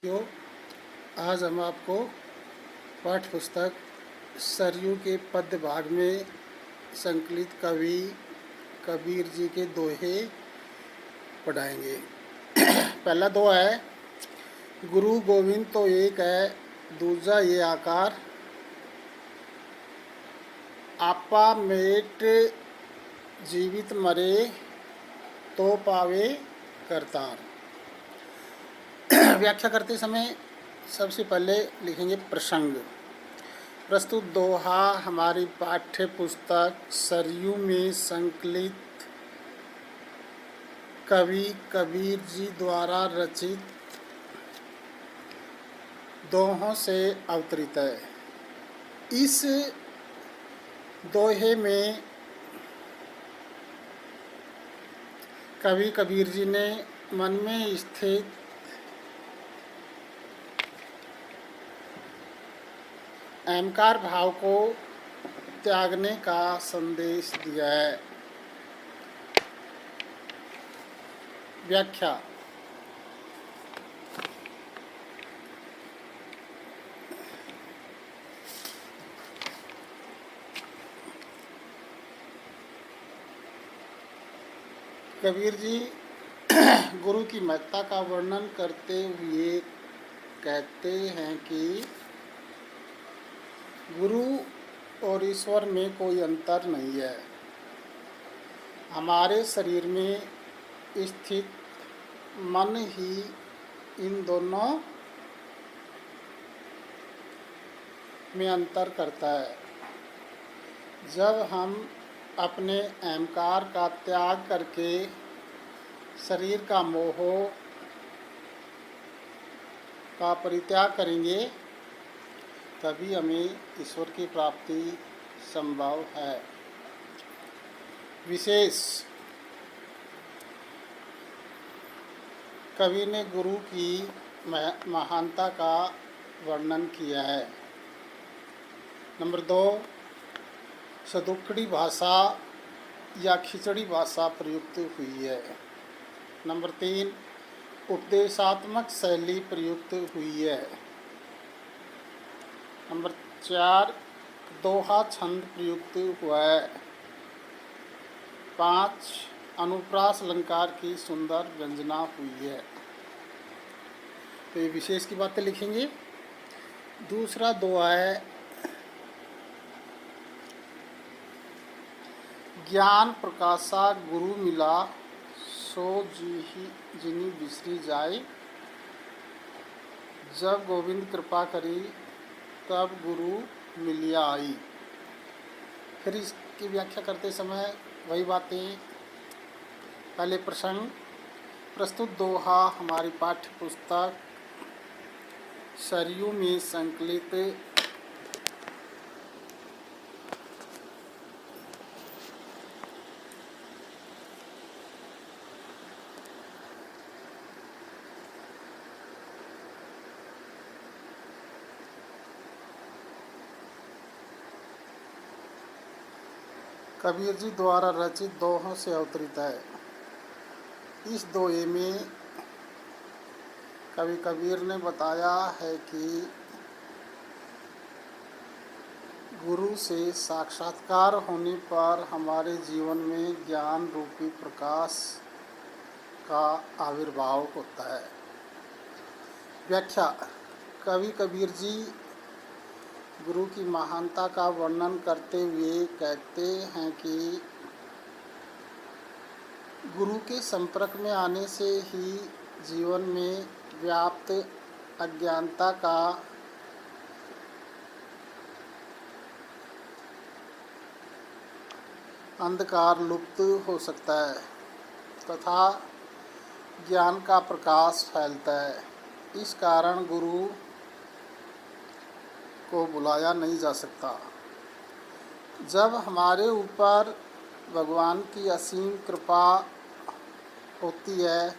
तो आज हम आपको पाठ्य पुस्तक सरयू के पद्य भाग में संकलित कवि कबीर जी के दोहे पढ़ाएंगे। पहला दोहा है, गुरु गोविंद तो एक है, दूजा ये आकार, आपा मेट जीवित मरे तो पावे करतार। व्याख्या करते समय सबसे पहले लिखेंगे प्रसंग। प्रस्तुत दोहा हमारी पाठ्य पुस्तक सरयू में संकलित कवि कबीर जी द्वारा रचित दोहों से अवतरित है। इस दोहे में कवि कबीर जी ने मन में स्थित अहंकार भाव को त्यागने का संदेश दिया है। व्याख्या। कबीर जी गुरु की महत्ता का वर्णन करते हुए कहते हैं कि गुरु और ईश्वर में कोई अंतर नहीं है। हमारे शरीर में स्थित मन ही इन दोनों में अंतर करता है। जब हम अपने अहंकार का त्याग करके शरीर का मोह का परित्याग करेंगे, तभी हमें ईश्वर की प्राप्ति संभव है। विशेष कवि ने गुरु की महानता का वर्णन किया है। नंबर 2, सदुक्कड़ी भाषा या खिचड़ी भाषा प्रयुक्त हुई है। नंबर 3, उपदेशात्मक शैली प्रयुक्त हुई है। नंबर 4, दोहा छंद प्रयुक्त हुआ है। 5, अनुप्रास अलंकार की सुंदर व्यंजना हुई है। तो ये विशेष की बातें लिखेंगे। दूसरा दोहा है, ज्ञान प्रकाशा गुरु मिला, सो जिनी बिसरी जाए, जब गोविंद कृपा करी तब गुरु मिलिया आई। फिर इसकी व्याख्या करते समय वही बातें। पहले प्रसंग। प्रस्तुत दोहा हमारी पाठ्य पुस्तक सरयू में संकलित कबीर जी द्वारा रचित दोहों से अवतरित है। इस दोहे में कवि कबीर ने बताया है कि गुरु से साक्षात्कार होने पर हमारे जीवन में ज्ञान रूपी प्रकाश का आविर्भाव होता है। व्याख्या। कवि कबीर जी गुरु की महानता का वर्णन करते हुए कहते हैं कि गुरु के संपर्क में आने से ही जीवन में व्याप्त अज्ञानता का अंधकार लुप्त हो सकता है तथा ज्ञान का प्रकाश फैलता है। इस कारण गुरु को बुलाया नहीं जा सकता। जब हमारे ऊपर भगवान की असीम कृपा होती है,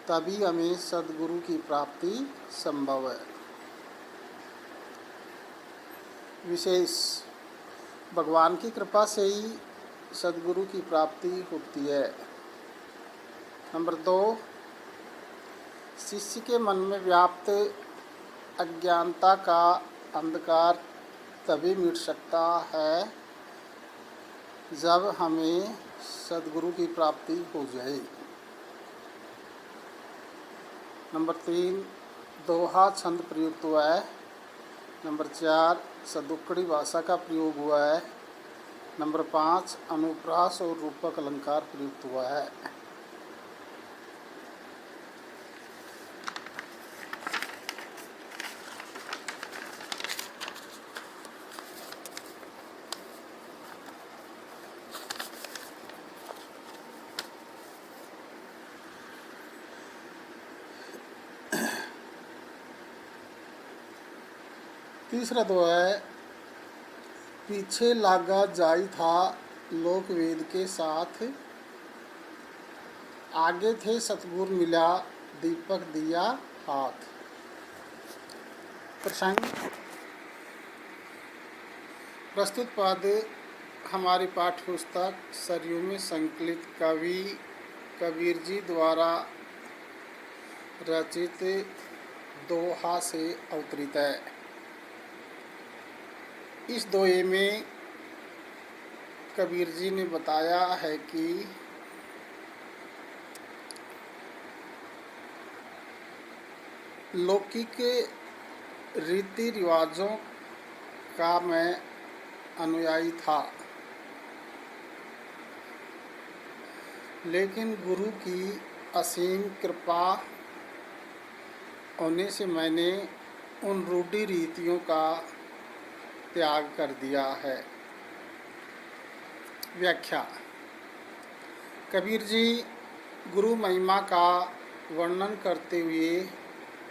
तभी हमें सद्गुरु की प्राप्ति संभव है। विशेष भगवान की कृपा से ही सद्गुरु की प्राप्ति होती है। नंबर 2, शिष्य के मन में व्याप्त अज्ञानता का अंधकार तभी मिट सकता है जब हमें सद्गुरु की प्राप्ति हो जाए। नंबर 3, दोहा छंद प्रयुक्त हुआ है। नंबर 4, सदुक्कड़ी भाषा का प्रयोग हुआ है। नंबर 5, अनुप्रास और रूपक अलंकार प्रयुक्त हुआ है। तीसरा दोहा है, पीछे लागा जाई था लोक वेद के साथ, आगे थे सतगुर मिला दीपक दिया हाथ। प्रसंग, प्रस्तुत पद हमारी पाठ्य पुस्तक सरयू में संकलित कवि कबीर जी द्वारा रचित दोहा से अवतरित है। इस दोहे में कबीर जी ने बताया है कि लौकिक रीति रिवाजों का मैं अनुयायी था, लेकिन गुरु की असीम कृपा होने से मैंने उन रूढ़ि रीतियों का त्याग कर दिया है। व्याख्या, कबीर जी गुरु महिमा का वर्णन करते हुए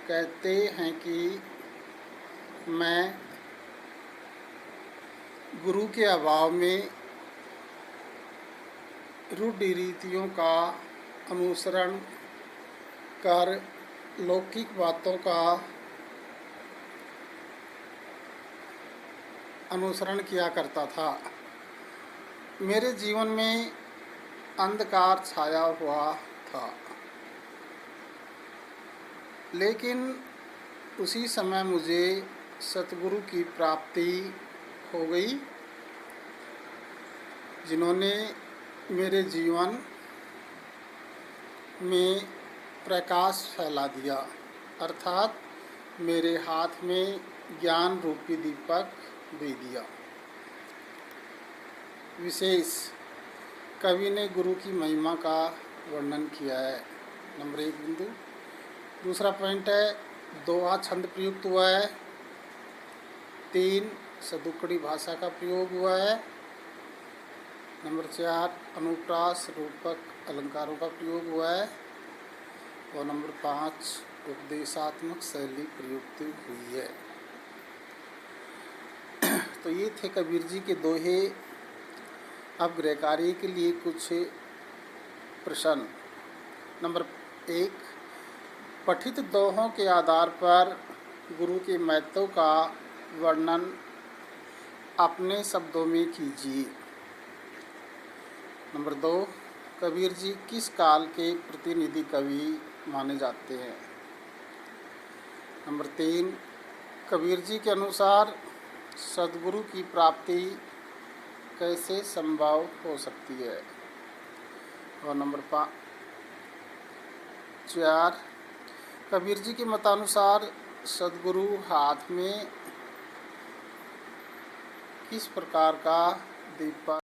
कहते हैं कि मैं गुरु के अभाव में रूढ़ि रीतियों का अनुसरण कर लौकिक बातों का अनुसरण किया करता था। मेरे जीवन में अंधकार छाया हुआ था, लेकिन उसी समय मुझे सतगुरु की प्राप्ति हो गई, जिन्होंने मेरे जीवन में प्रकाश फैला दिया, अर्थात मेरे हाथ में ज्ञान रूपी दीपक दे दिया। विशेष, कवि ने गुरु की महिमा का वर्णन किया है। नंबर 1 बिंदु। दूसरा पॉइंट है, दोहा छंद प्रयुक्त हुआ है। 3, सदुक्कड़ी भाषा का प्रयोग हुआ है। नंबर 4, अनुप्रास रूपक अलंकारों का प्रयोग हुआ है। और नंबर 5, उपदेशात्मक शैली प्रयुक्त हुई है। तो ये थे कबीर जी के दोहे। अब गृह कार्य के लिए कुछ प्रश्न। नंबर 1, पठित दोहों के आधार पर गुरु के महत्व का वर्णन अपने शब्दों में कीजिए। नंबर 2, कबीर जी किस काल के प्रतिनिधि कवि माने जाते हैं। नंबर 3, कबीर जी के अनुसार सद्गुरु की प्राप्ति कैसे संभव हो सकती है। और नंबर 4, कबीर जी के मतानुसार सद्गुरु हाथ में किस प्रकार का दीपक